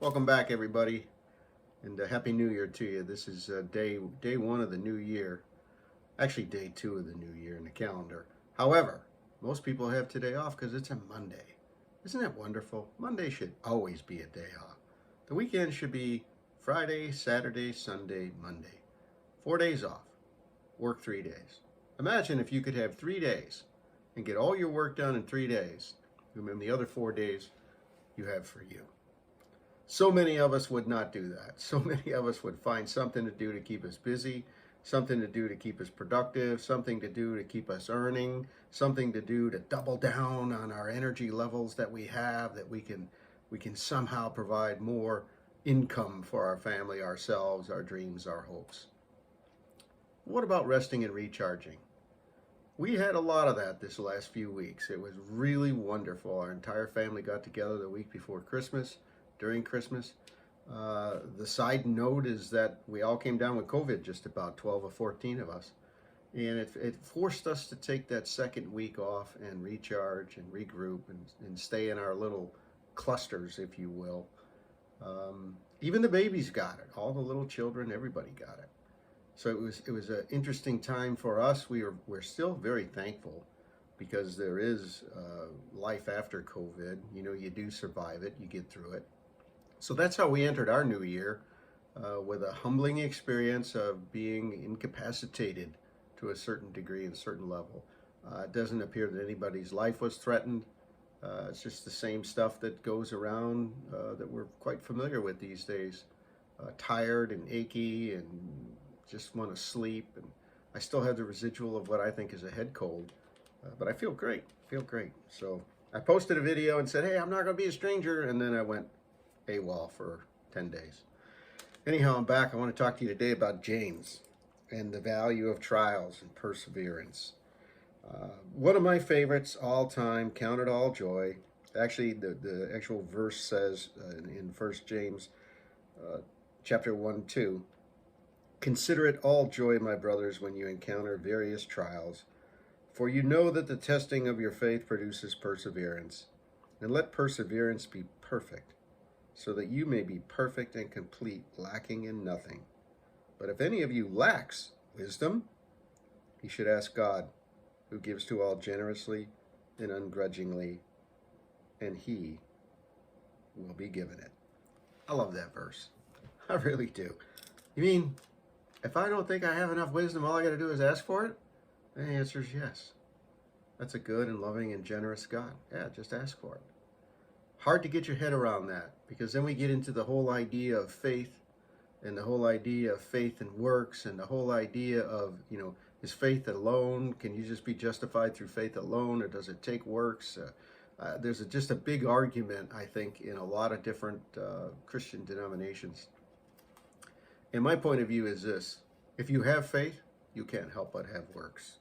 Welcome back, everybody, and Happy New Year to you. This is day one of the new year. Actually, day two of the new year in the calendar. However, most people have today off because it's a Monday. Isn't that wonderful? Monday should always be a day off. The weekend should be Friday, Saturday, Sunday, Monday. 4 days off. Work 3 days. Imagine if you could have 3 days and get all your work done in 3 days, and then the other 4 days you have for you. So many of us would not do that. So many of us would find something to do to keep us busy, something to do to keep us productive, something to do to keep us earning, something to do to double down on our energy levels that we have, that we can somehow provide more income for our family, ourselves, our dreams, our hopes. What about resting and recharging? We had a lot of that this last few weeks. It was really wonderful. Our entire family got together the week before Christmas. During Christmas. The side note is that we all came down with COVID, just about 12 or 14 of us. And it forced us to take that second week off and recharge and regroup and stay in our little clusters, if you will. Even the babies got it. All the little children, everybody got it. So it was an interesting time for us. We're still very thankful because there is life after COVID. You know, you do survive it. You get through it. So that's how we entered our new year, with a humbling experience of being incapacitated to a certain degree and a certain level. It doesn't appear that anybody's life was threatened. It's just the same stuff that goes around that we're quite familiar with these days. Tired and achy and just want to sleep. And I still have the residual of what I think is a head cold, but I feel great, So I posted a video and said, hey, I'm not going to be a stranger. And then I went AWOL for 10 days. Anyhow, I'm back. I want to talk to you today about James and the value of trials and perseverance. One of my favorites all time, count it all joy. Actually, the actual verse says in 1 James chapter 1-2, consider it all joy, my brothers, when you encounter various trials, for you know that the testing of your faith produces perseverance. And let perseverance be perfect, so that you may be perfect and complete, lacking in nothing. But if any of you lacks wisdom, he should ask God, who gives to all generously and ungrudgingly, and he will be given it. I love that verse. I really do. You mean, if I don't think I have enough wisdom, all I got to do is ask for it? And the answer is yes. That's a good and loving and generous God. Yeah, just ask for it. Hard to get your head around that, because then we get into the whole idea of faith and the whole idea of faith and works and the whole idea of, is faith alone? Can you just be justified through faith alone, or does it take works? There's just a big argument, I think, in a lot of different Christian denominations. And my point of view is this: if you have faith, you can't help but have works,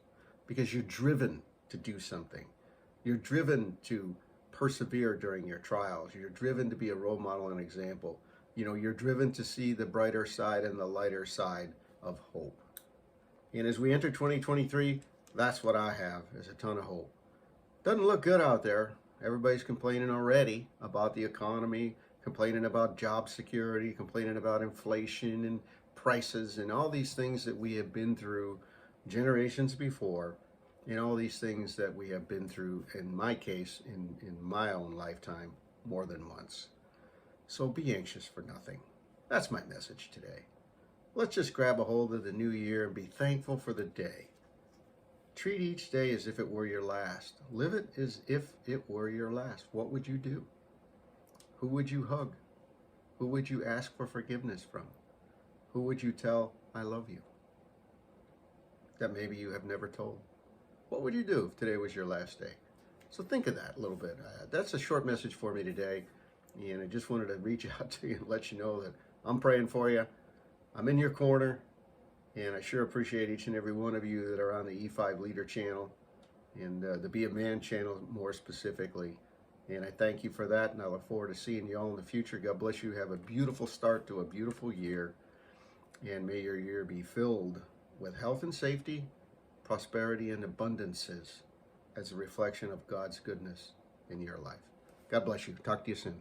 because you're driven to do something. You're driven to persevere during your trials. You're driven to be a role model and example. You're driven to see the brighter side and the lighter side of hope. And as we enter 2023, that's what I have, is a ton of hope. Doesn't look good out there. Everybody's complaining already about the economy, complaining about job security, complaining about inflation and prices and all these things that we have been through generations before. And all these things that we have been through, in my case, in my own lifetime, more than once. So be anxious for nothing. That's my message today. Let's just grab a hold of the new year and be thankful for the day. Treat each day as if it were your last. Live it as if it were your last. What would you do? Who would you hug? Who would you ask for forgiveness from? Who would you tell, I love you? That maybe you have never told. What would you do if today was your last day? So think of that a little bit. That's a short message for me today. And I just wanted to reach out to you and let you know that I'm praying for you. I'm in your corner. And I sure appreciate each and every one of you that are on the E5 Leader channel and the Be a Man channel more specifically. And I thank you for that. And I look forward to seeing you all in the future. God bless you. Have a beautiful start to a beautiful year. And may your year be filled with health and safety, prosperity and abundances as a reflection of God's goodness in your life. God bless you. Talk to you soon.